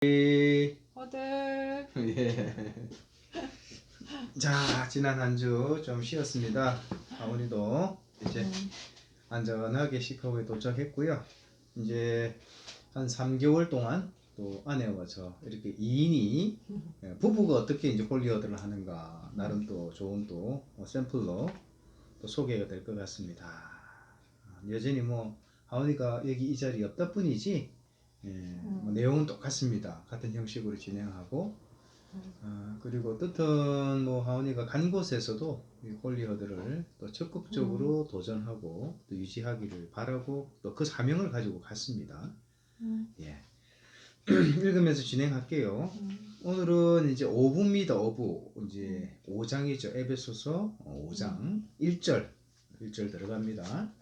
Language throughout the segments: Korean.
허들. 예. 자, 지난 한 주 좀 쉬었습니다. 하원이도 이제 안전하게 시카고에 도착했고요. 이제 한 3개월 동안 또 아내와 저 이렇게 2인이 부부가 어떻게 이제 홀리어드를 하는가 나름 또 좋은 또 샘플로 또 소개가 될 것 같습니다. 여전히 뭐 하원이가 여기 이 자리에 없다 뿐이지 뭐 내용은 똑같습니다. 같은 형식으로 진행하고 그리고 뜻은 뭐 하원이가 간 곳에서도 이 홀리어드를 또 적극적으로 도전하고 또 유지하기를 바라고 또 그 사명을 가지고 갔습니다. 예. 읽으면서 진행할게요. 오늘은 이제 5부입니다. 5부 이제 5장이죠. 에베소서 5장 1절 들어갑니다.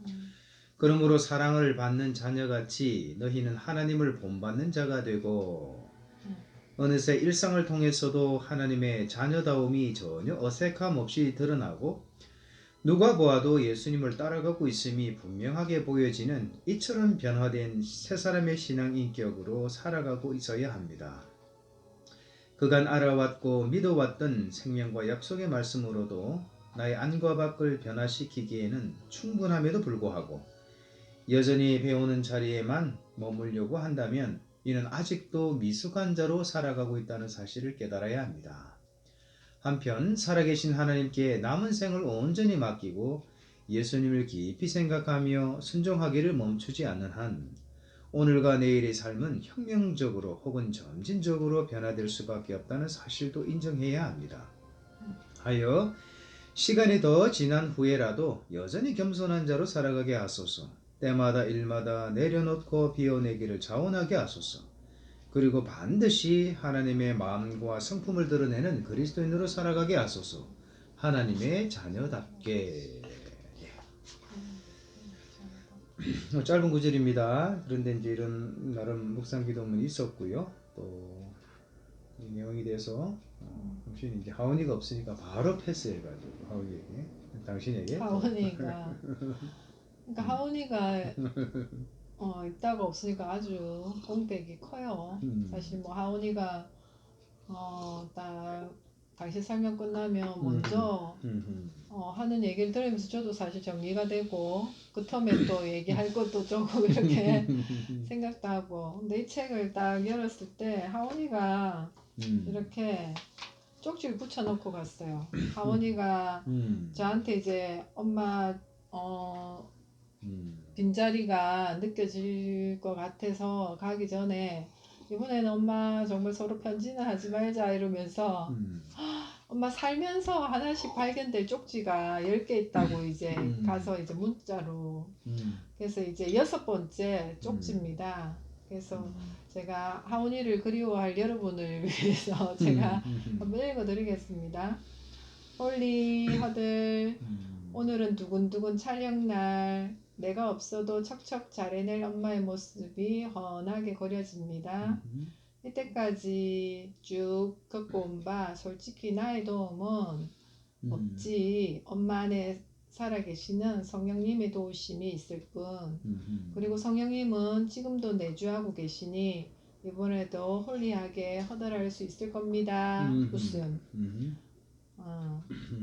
그러므로 사랑을 받는 자녀같이 너희는 하나님을 본받는 자가 되고 어느새 일상을 통해서도 하나님의 자녀다움이 전혀 어색함 없이 드러나고 누가 보아도 예수님을 따라가고 있음이 분명하게 보여지는 이처럼 변화된 새 사람의 신앙 인격으로 살아가고 있어야 합니다. 그간 알아왔고 믿어왔던 생명과 약속의 말씀으로도 나의 안과 밖을 변화시키기에는 충분함에도 불구하고 여전히 배우는 자리에만 머물려고 한다면 이는 아직도 미숙한 자로 살아가고 있다는 사실을 깨달아야 합니다. 한편 살아계신 하나님께 남은 생을 온전히 맡기고 예수님을 깊이 생각하며 순종하기를 멈추지 않는 한 오늘과 내일의 삶은 혁명적으로 혹은 점진적으로 변화될 수밖에 없다는 사실도 인정해야 합니다. 하여 시간이 더 지난 후에라도 여전히 겸손한 자로 살아가게 하소서. 때마다 일마다 내려놓고 비워내기를 자원하게 하소서. 그리고 반드시 하나님의 마음과 성품을 드러내는 그리스도인으로 살아가게 하소서. 하나님의 자녀답게. 짧은 구절입니다. 그런데 이제 이런 나름 묵상 기도문이 있었고요. 또 이 내용에 대해서 당신이 이제 하원이가 없으니까 바로 패스해가지고 하원이에게 당신에게 하원이가 그러니까 하원이가 있다가 없으니까 아주 공백이 커요. 사실 뭐 하원이가 딱 당신 설명 끝나면 먼저 하는 얘기를 들으면서 저도 사실 정리가 되고 그 텀에 또 얘기할 것도 조금 이렇게 생각도 하고 근데 이 책을 딱 열었을 때 하원이가 이렇게 쪽지를 붙여놓고 갔어요. 하원이가 저한테 이제 엄마 빈자리가 느껴질 것 같아서 가기 전에 이번에는 엄마 정말 서로 편지는 하지 말자 이러면서 엄마 살면서 하나씩 발견될 쪽지가 10개 있다고 이제 가서 이제 문자로 그래서 이제 6번째 쪽지입니다. 그래서 제가 하원이를 그리워할 여러분을 위해서 제가 한번 읽어드리겠습니다. 홀리 허들 오늘은 두근두근 촬영날 내가 없어도 척척 잘해낼 엄마의 모습이 훤하게 그려집니다. 이때까지 쭉 겪어온 바 솔직히 나의 도움은 없지 엄마 안에 살아계시는 성령님의 도우심이 있을 뿐 그리고 성령님은 지금도 내주하고 계시니 이번에도 홀리하게 허달할 수 있을 겁니다. 웃음.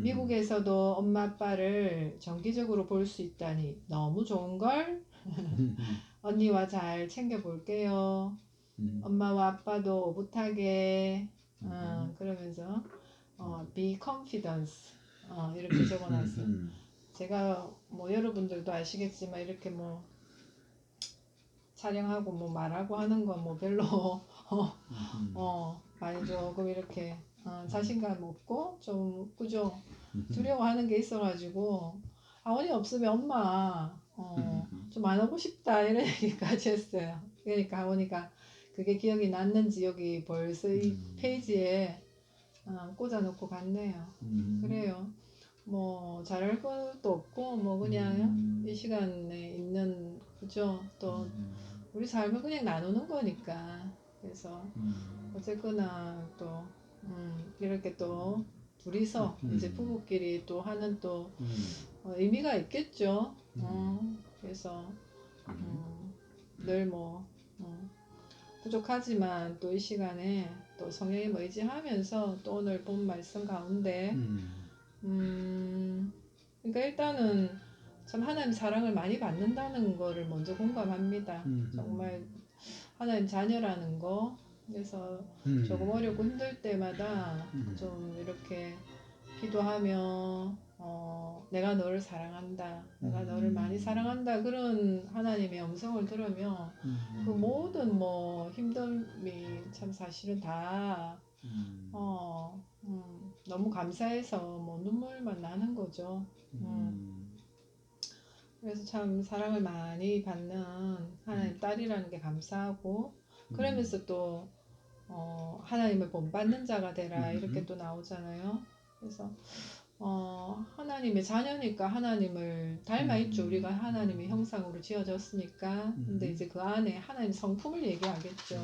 미국에서도 엄마 아빠를 정기적으로 볼 수 있다니 너무 좋은걸? 언니와 잘 챙겨볼게요. 엄마와 아빠도 오붓하게 그러면서 be confidence 이렇게 적어놨어요. 제가 뭐 여러분들도 아시겠지만 이렇게 뭐 촬영하고 뭐 말하고 하는 건 뭐 별로 많이 조금 이렇게 자신감 없고 좀 그죠 두려워하는 게 있어가지고 하원이 없으면 엄마 좀 안 오고 싶다 이런 얘기까지 했어요. 그러니까 하원이가 그게 기억이 났는지 여기 벌써 이 페이지에 꽂아놓고 갔네요. 그래요. 뭐 잘할 것도 없고 뭐 그냥 이 시간에 있는 그죠 또 우리 삶을 그냥 나누는 거니까 그래서 어쨌거나 또 이렇게 또 둘이서 이제 부부끼리 또 하는 또 의미가 있겠죠. 그래서 늘 뭐 부족하지만 또 이 시간에 또 성령님 의지하면서 또 오늘 본 말씀 가운데 그러니까 일단은 참 하나님 사랑을 많이 받는다는 거를 먼저 공감합니다. 정말 하나님 자녀라는 거. 그래서 조금 어렵고 힘들 때마다 좀 이렇게 기도하며 내가 너를 사랑한다, 내가 너를 많이 사랑한다, 그런 하나님의 음성을 들으며 그 모든 뭐 힘듦이 참 사실은 다 너무 감사해서 뭐 눈물만 나는 거죠. 그래서 참 사랑을 많이 받는 하나님 딸이라는 게 감사하고, 그러면서 또 하나님을 본받는 자가 되라 이렇게 또 나오잖아요. 그래서 하나님의 자녀니까 하나님을 닮아 있죠. 우리가 하나님의 형상으로 지어졌으니까. 근데 이제 그 안에 하나님 성품을 얘기하겠죠.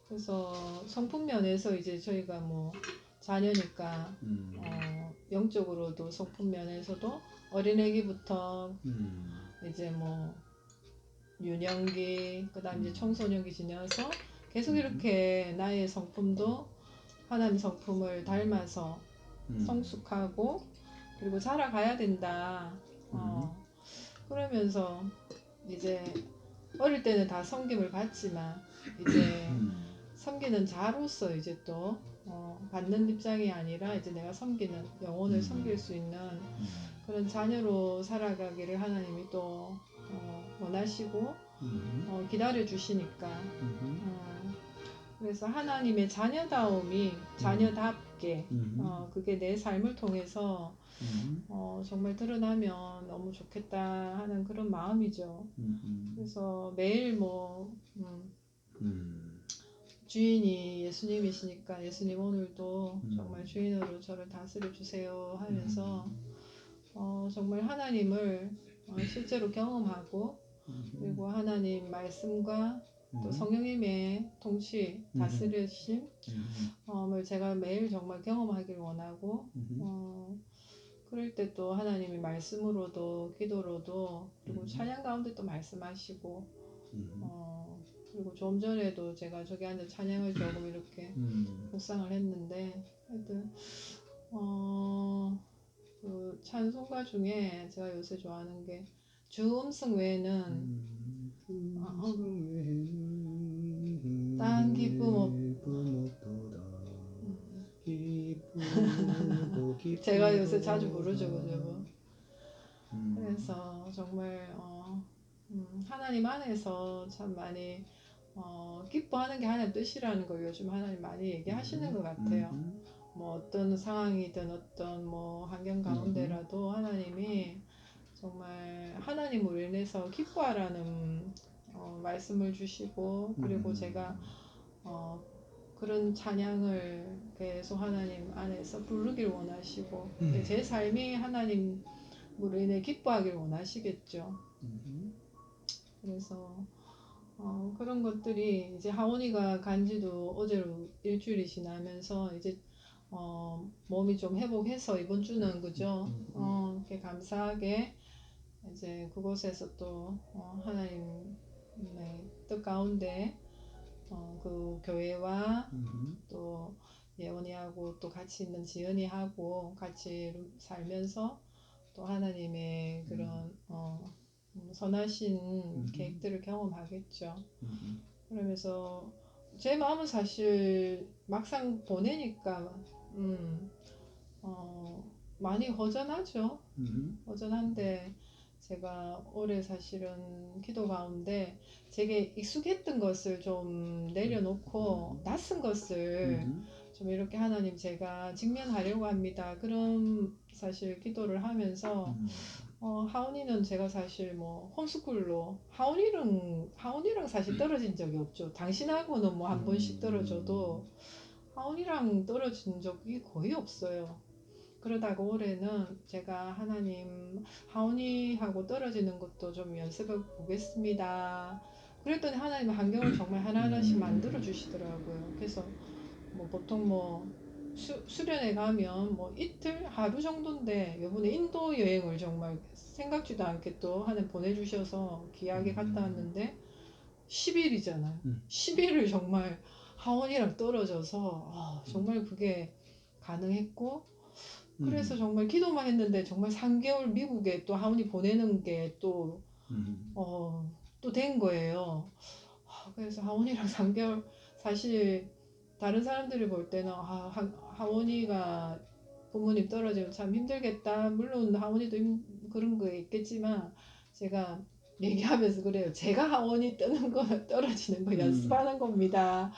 그래서 성품 면에서 이제 저희가 뭐 자녀니까 영적으로도 성품 면에서도 어린애기부터 이제 뭐 유년기, 그다음 이제 청소년기 지나서 계속 이렇게 나의 성품도 하나님 성품을 닮아서 성숙하고 그리고 자라가야 된다. 그러면서 이제 어릴 때는 다 섬김을 받지만 이제 섬기는 자로서 이제 또 받는 입장이 아니라 이제 내가 섬기는, 영혼을 섬길 수 있는 그런 자녀로 살아가기를 하나님이 또 원하시고 기다려 주시니까 그래서 하나님의 자녀다움이 자녀답게 그게 내 삶을 통해서 정말 드러나면 너무 좋겠다 하는 그런 마음이죠. 그래서 매일 뭐 주인이 예수님이시니까 예수님 오늘도 정말 주인으로 저를 다스려 주세요 하면서 정말 하나님을 실제로 경험하고 그리고 하나님 말씀과 또 성령님의 통치, 다스리심을 제가 매일 정말 경험하길 원하고 그럴 때 또 하나님의 말씀으로도 기도로도 그리고 찬양 가운데 또 말씀하시고 그리고 좀 전에도 제가 저기 앉아 찬양을 조금 이렇게 묵상을 했는데 하여튼 그 찬송가 중에 제가 요새 좋아하는 게 주 음성 외에는 딴 기쁨 제가 요새 자주 부르죠, 그죠? 그래서 정말 하나님 안에서 참 많이 기뻐하는 게 하나님 뜻이라는 걸 요즘 하나님 많이 얘기하시는 것 같아요. 뭐 어떤 상황이든 어떤 뭐 환경 가운데라도 하나님이 정말 하나님으로 인해서 기뻐하라는 말씀을 주시고 그리고 제가 그런 찬양을 계속 하나님 안에서 부르길 원하시고 제 삶이 하나님으로 인해 기뻐하길 원하시겠죠. 그래서 그런 것들이 이제 하온이가 간지도 어제로 일주일이 지나면서 이제 몸이 좀 회복해서 이번 주는 그죠? 이렇게 감사하게 이제 그곳에서 또 하나님의 뜻 가운데 그 교회와 또 예원이하고 또 같이 있는 지연이하고 같이 살면서 또 하나님의 그런 선하신 계획들을 경험하겠죠. 그러면서 제 마음은 사실 막상 보내니까 많이 허전하죠. 허전한데 제가 올해 사실은 기도 가운데 제게 익숙했던 것을 좀 내려놓고 낯선 것을 좀 이렇게 하나님 제가 직면하려고 합니다. 그런 사실 기도를 하면서 하온이는 제가 사실 뭐 홈스쿨로 하온이랑 사실 떨어진 적이 없죠. 당신하고는 뭐 한 번씩 떨어져도 하온이랑 떨어진 적이 거의 없어요. 그러다가 올해는 제가 하나님 하온이하고 떨어지는 것도 좀 연습해 보겠습니다. 그랬더니 하나님 환경을 정말 하나하나씩 만들어 주시더라고요. 그래서 뭐 보통 뭐 수련회 가면 뭐 이틀 하루 정도인데 이번에 인도 여행을 정말 생각지도 않게 또 하나 보내주셔서 귀하게 갔다 왔는데 10일이잖아요. 10일을 정말 하원이랑 떨어져서 정말 그게 가능했고 그래서 정말 기도만 했는데 정말 3개월 미국에 또 하원이 보내는 게 또 또 된 거예요. 그래서 하원이랑 3개월 사실 다른 사람들이 볼 때는 하원이가 부모님 떨어지면 참 힘들겠다. 물론 하원이도 그런 거 있겠지만 제가 얘기하면서 그래요. 제가 하원이 뜨는 거 떨어지는 거 연습하는 겁니다.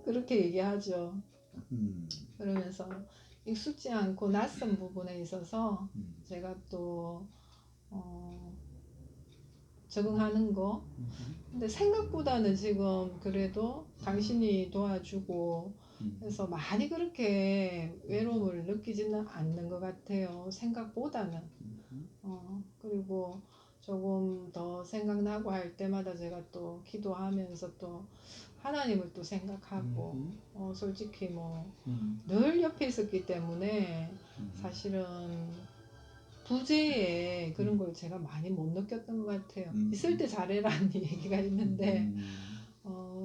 그렇게 얘기하죠. 그러면서 익숙지 않고 낯선 부분에 있어서 제가 또 적응하는 거. 근데 생각보다는 지금 그래도 당신이 도와주고 해서 많이 그렇게 외로움을 느끼지는 않는 것 같아요. 생각보다는. 그리고 조금 더 생각나고 할 때마다 제가 또 기도하면서 또 하나님을 또 생각하고 솔직히 뭐 늘 옆에 있었기 때문에 사실은 부재에 그런 걸 제가 많이 못 느꼈던 것 같아요. 있을 때 잘해라는 얘기가 있는데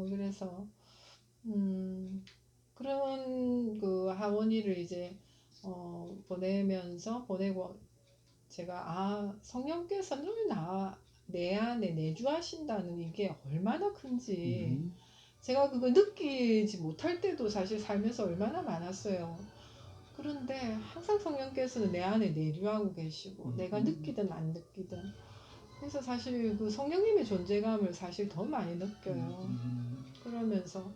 그래서 그런 그 하원이를 이제 보내고 제가 성령께서 늘 내 안에 내주하신다는 이게 얼마나 큰지 제가 그걸 느끼지 못할 때도 사실 살면서 얼마나 많았어요. 그런데 항상 성령께서는 내 안에 내주하고 계시고 내가 느끼든 안 느끼든 그래서 사실 그 성령님의 존재감을 사실 더 많이 느껴요. 그러면서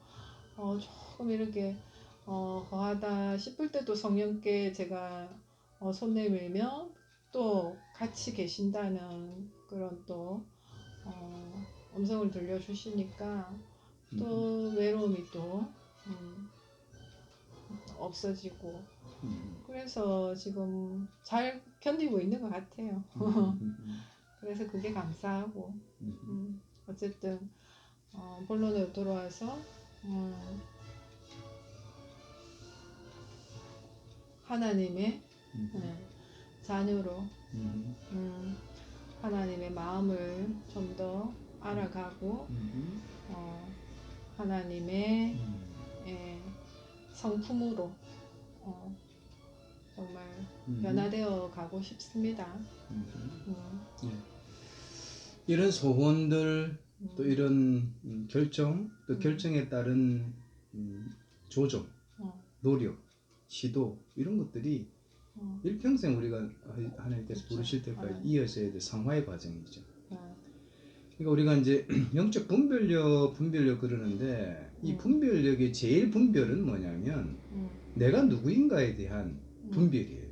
조금 이렇게 거하다 싶을 때도 성령께 제가 손 내밀면 또 같이 계신다는 그런 또 음성을 들려주시니까 또 외로움이 또 없어지고 그래서 지금 잘 견디고 있는 것 같아요. 그래서 그게 감사하고 어쨌든 본론으로 돌아와서 하나님의 자녀로 하나님의 마음을 좀 더 알아가고 하나님의 성품으로 정말 변화되어 가고 싶습니다. 이런 소원들 또 이런 결정 또 결정에 따른 조정, 노력, 시도 이런 것들이 일평생 우리가 하나님께서 부르실 때까지 이어져야 될 상화의 과정이죠. 그러니까 우리가 이제 영적 분별력 그러는데 이 분별력의 제일 분별은 뭐냐면 내가 누구인가에 대한 분별이에요.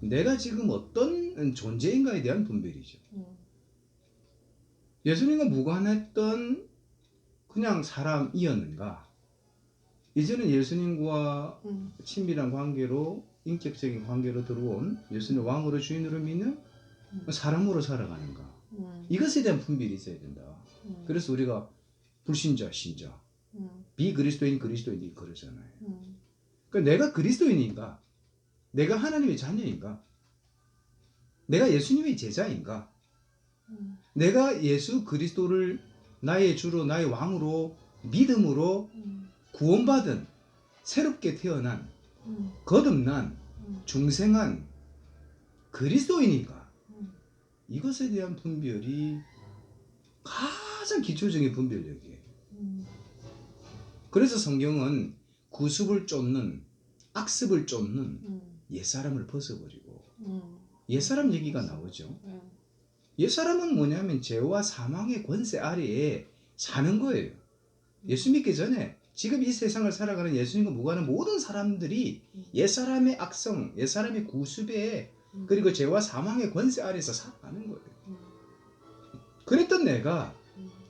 내가 지금 어떤 존재인가에 대한 분별이죠. 예수님과 무관했던 그냥 사람이었는가? 이제는 예수님과 친밀한 관계로 인격적인 관계로 들어온 예수님 왕으로 주인으로 믿는 사람으로 살아가는가? 이것에 대한 분별이 있어야 된다. 그래서 우리가 불신자, 신자, 비그리스도인, 그리스도인 그러잖아요. 그러니까 내가 그리스도인인가? 내가 하나님의 자녀인가? 내가 예수님의 제자인가? 내가 예수 그리스도를 나의 주로 나의 왕으로 믿음으로 구원받은 새롭게 태어난 거듭난 중생한 그리스도인인가? 이것에 대한 분별이 가장 기초적인 분별력이에요. 그래서 성경은 구습을 쫓는 악습을 쫓는 옛사람을 벗어버리고 옛사람 얘기가 나오죠. 옛사람은 뭐냐면 죄와 사망의 권세 아래에 사는 거예요. 예수 믿기 전에 지금 이 세상을 살아가는 예수님과 무관한 모든 사람들이 옛사람의 악성, 옛사람의 구습에 그리고 죄와 사망의 권세 아래에서 살아가는 거예요. 그랬던 내가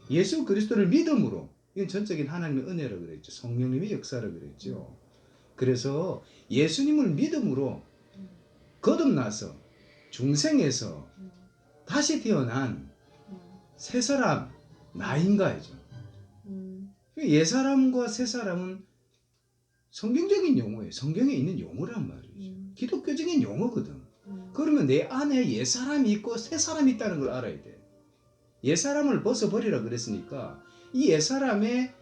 예수 그리스도를 믿음으로, 이건 전적인 하나님의 은혜라고 그랬죠. 성령님의 역사라고 그랬죠. 그래서 예수님을 믿음으로 거듭나서 중생에서 다시 태어난 새 사람, 나인가이죠. 옛사람과 새사람은 성경적인 용어예요. 성경에 있는 용어란 말이죠. 기독교적인 용어거든. 그러면 내 안에 옛사람이 있고 새사람이 있다는 걸 알아야 돼. 옛사람을 벗어버리라 그랬으니까 이 옛사람의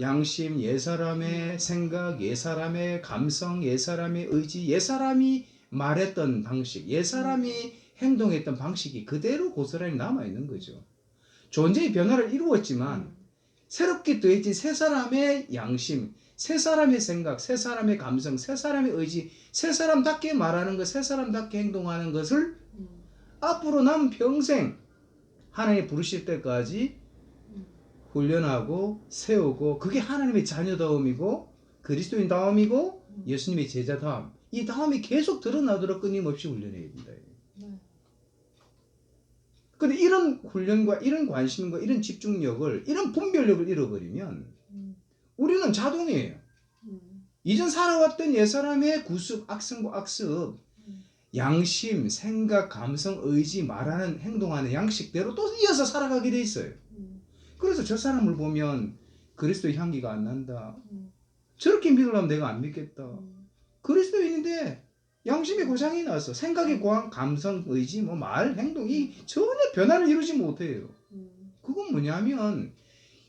양심, 옛사람의 생각, 옛사람의 감성, 옛사람의 의지, 옛사람이 말했던 방식, 옛사람이 행동했던 방식이 그대로 고스란히 남아있는 거죠. 존재의 변화를 이루었지만 새롭게 더해진 새 사람의 양심, 새 사람의 생각, 새 사람의 감성, 새 사람의 의지, 새 사람답게 말하는 것, 새 사람답게 행동하는 것을 앞으로 남은 평생 하나님이 부르실 때까지 훈련하고 세우고, 그게 하나님의 자녀다움이고 그리스도인다움이고 예수님의 제자다움, 이 다음이 계속 드러나도록 끊임없이 훈련해야 된다. 근데 이런 훈련과 이런 관심과 이런 집중력을, 이런 분별력을 잃어버리면 우리는 자동이에요. 이전 살아왔던 옛사람의 구습, 악성과 악습, 양심, 생각, 감성, 의지, 말하는, 행동하는 양식대로 또 이어서 살아가게 돼 있어요. 그래서 저 사람을 보면 그리스도의 향기가 안 난다. 저렇게 믿으려면 내가 안 믿겠다. 그리스도인인데 양심의 고장이 나서 생각의 고장, 감성, 의지, 말, 행동이 전혀 변화를 이루지 못해요. 그건 뭐냐면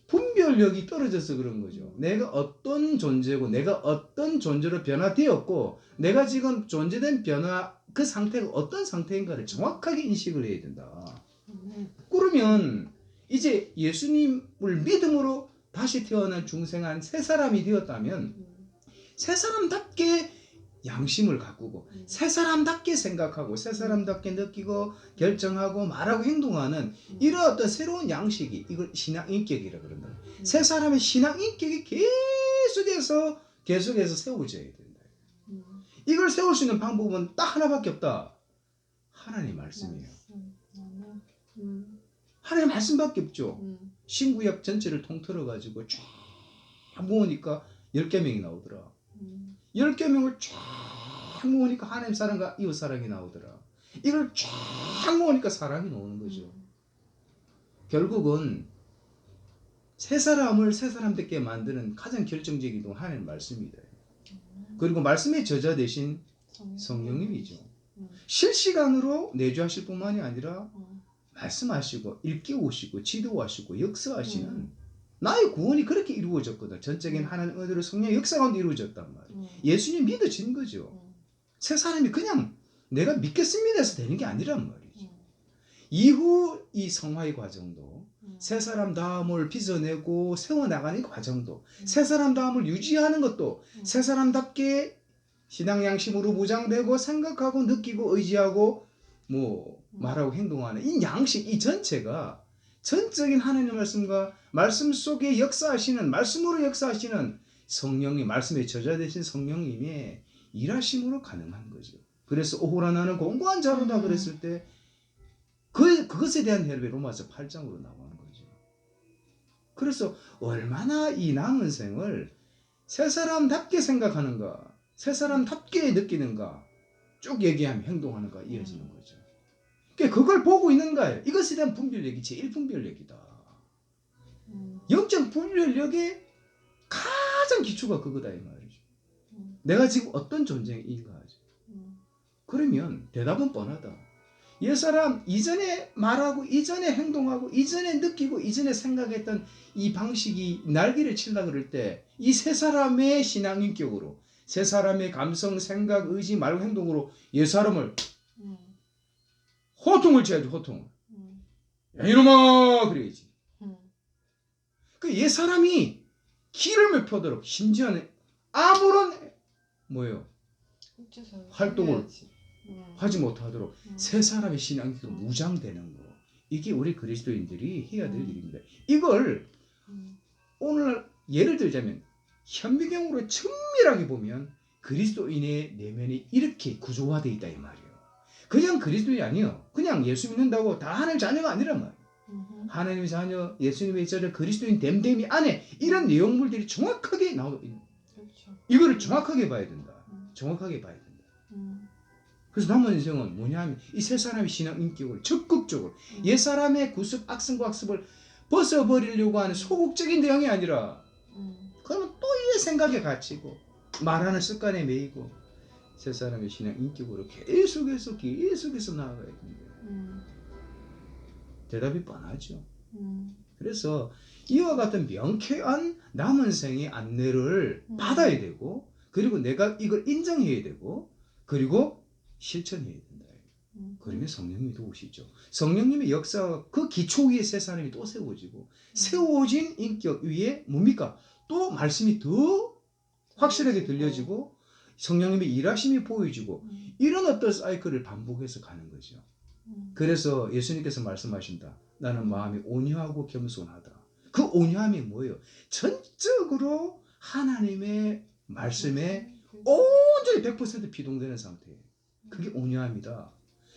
분별력이 떨어져서 그런 거죠. 내가 어떤 존재고 내가 어떤 존재로 변화되었고 내가 지금 존재된 변화, 그 상태가 어떤 상태인가를 정확하게 인식을 해야 된다. 그러면 이제 예수님을 믿음으로 다시 태어난 중생한 새 사람이 되었다면 새 사람답게 양심을 가꾸고 새 사람답게 생각하고 새 사람답게 느끼고 결정하고 말하고 행동하는 이런 어떤 새로운 양식이, 이걸 신앙인격이라 그런다. 새 사람의 신앙인격이 계속해서 세워져야 된다. 이걸 세울 수 있는 방법은 딱 하나밖에 없다. 하나님 말씀이에요. 하나님 말씀밖에 없죠. 신구약 전체를 통틀어 가지고 쫙 모으니까 10계명이 나오더라. 10계명을 쫙 모으니까 하나님 사랑과 이웃 사랑이 나오더라. 이걸 쫙 모으니까 사랑이 나오는 거죠. 결국은 새 사람을 새 사람답게 만드는 가장 결정적인 건 하나님 말씀이다. 그리고 말씀의 저자 대신 성령님이죠. 실시간으로 내주하실 뿐만이 아니라 말씀하시고 일깨우시고 지도하시고 역사하시는 나의 구원이 그렇게 이루어졌거든. 전적인 하나님 은혜로 성령의 역사 가운데 이루어졌단 말이에요. 예수님 믿어진 거죠. 새 사람이 그냥 내가 믿겠습니다 해서 되는 게 아니란 말이죠. 이후 이 성화의 과정도 새 사람 다음을 빚어내고 세워나가는 과정도 새 사람 다음을 유지하는 것도 새 사람답게 신앙 양심으로 무장되고 생각하고 느끼고 의지하고 말하고 행동하는 이 양식, 이 전체가 전적인 하나님의 말씀과 말씀 속에 역사하시는, 말씀으로 역사하시는 성령님, 말씀의 저자 되신 성령님의 일하심으로 가능한 거죠. 그래서 오호라 나는 공고한 자로다 그랬을 때 그것에 대한 해답이 로마서 8장으로 나오는 거죠. 그래서 얼마나 이 남은 생을 새 사람답게 생각하는가, 새 사람답게 느끼는가 쭉 얘기하면 행동하는가 이어지는 거죠. 그걸 보고 있는가요? 이것에 대한 분별력이 제일 분별력이다. 영적 분별력의 가장 기초가 그거다 이 말이죠. 내가 지금 어떤 존재인가 하죠. 그러면 대답은 뻔하다. 옛사람 이전에 말하고 이전에 행동하고 이전에 느끼고 이전에 생각했던 이 방식이 날개를 치려고 그럴 때 이 세 사람의 신앙인격으로, 세 사람의 감성, 생각, 의지, 말, 행동으로 옛사람을 호통을 쳐야지. 호통을. 야 이놈아 그래야지. 그 옛사람이 기름을 펴도록 심지어는 아무런 활동을 하지 못하도록 새 사람의 신앙이 무장되는 거. 이게 우리 그리스도인들이 해야 될 일입니다. 이걸 오늘 예를 들자면 현미경으로 정밀하게 보면 그리스도인의 내면이 이렇게 구조화되어 있다 이 말이에요. 그냥 그리스도인이 아니에요. 그냥 예수 믿는다고 다 하나님 자녀가 아니란 말이에요. 하나님의 자녀, 예수님의 자녀, 그리스도인 됨됨이 안에 이런 내용물들이 정확하게 나오고 있는 거예요. 그렇죠. 이거를 정확하게 봐야 된다. 정확하게 봐야 된다. 그래서 남은 인생은 뭐냐면 이 세 사람의 신앙 인격을 적극적으로 옛 사람의 구습, 악성과 악습을 벗어버리려고 하는 소극적인 대응이 아니라 그러면 또 이 생각에 갇히고 말하는 습관에 매이고 세 사람의 신앙 인격으로 계속해서 나아가야 됩니다. 대답이 뻔하죠. 음. 그래서 이와 같은 명쾌한 남은 생의 안내를 받아야 되고, 그리고 내가 이걸 인정해야 되고, 그리고 실천해야 된다. 그러면 성령님이 도우시죠. 성령님의 역사가 그 기초 위에 새 사람이 또 세워지고, 세워진 인격 위에 뭡니까? 또 말씀이 더 확실하게 들려지고, 성령님의 일하심이 보여지고, 이런 어떤 사이클을 반복해서 가는 거죠. 그래서 예수님께서 말씀하신다. 나는 마음이 온유하고 겸손하다. 그 온유함이 뭐예요? 전적으로 하나님의 말씀에 온전히 100% 비동되는 상태예요. 그게 온유함이다.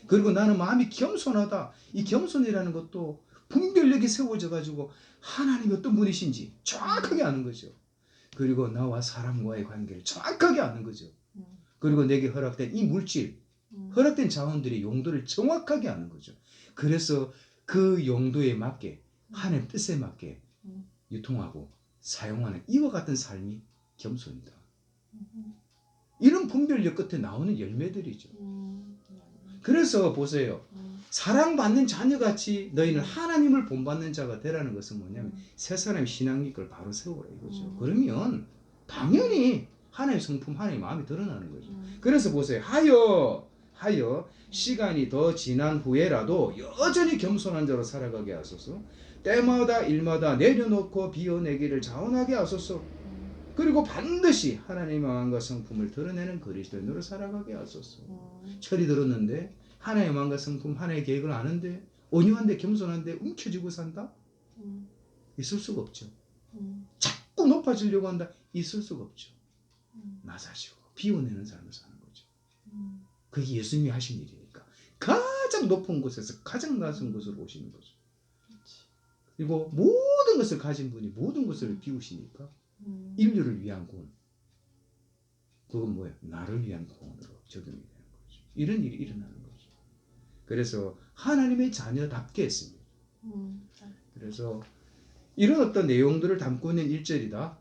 그리고 나는 마음이 겸손하다. 이 겸손이라는 것도 분별력이 세워져 가지고 하나님이 어떤 분이신지 정확하게 아는 거죠. 그리고 나와 사람과의 관계를 정확하게 아는 거죠. 그리고 내게 허락된 이 물질, 허락된 자원들의 용도를 정확하게 아는 거죠. 그래서 그 용도에 맞게, 하나님 뜻에 맞게 유통하고 사용하는 이와 같은 삶이 겸손이다. 이런 분별력 끝에 나오는 열매들이죠. 그래서 보세요. 사랑받는 자녀같이 너희는 하나님을 본받는 자가 되라는 것은 뭐냐면 새 사람의 신앙력을 바로 세우라 이거죠. 그러면 당연히 하나님의 성품, 하나님의 마음이 드러나는 거죠. 그래서 보세요. 하여 시간이 더 지난 후에라도 여전히 겸손한 자로 살아가게 하소서. 때마다 일마다 내려놓고 비워내기를 자원하게 하소서. 그리고 반드시 하나님의 마음과 성품을 드러내는 그리스도인으로 살아가게 하소서. 철이 들었는데 하나님의 마음과 성품, 하나님의 계획을 아는데 온유한데 겸손한데 움켜쥐고 산다? 있을 수가 없죠. 자꾸 높아지려고 한다? 있을 수가 없죠. 낮아지고 비워내는 삶을 사는 거죠. 그게 예수님이 하신 일이니까. 가장 높은 곳에서 가장 낮은 곳으로 오시는 거죠. 그리고 모든 것을 가진 분이 모든 것을 비우시니까 인류를 위한 구원. 그건 뭐예요? 나를 위한 구원으로 적용이 되는 거죠. 이런 일이 일어나는 거죠. 그래서 하나님의 자녀답게 했습니다. 그래서 이런 어떤 내용들을 담고 있는 1절이다.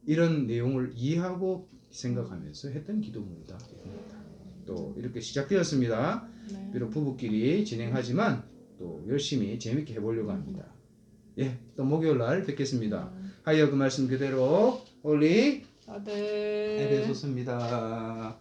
이런 내용을 이해하고 생각하면서 했던 기도문이다. 또 이렇게 시작되었습니다. 네. 비록 부부끼리 진행하지만 또 열심히 재밌게 해보려고 합니다. 예, 또 목요일 날 뵙겠습니다. 하여 그 말씀 그대로 홀리 다들 에베소서입니다.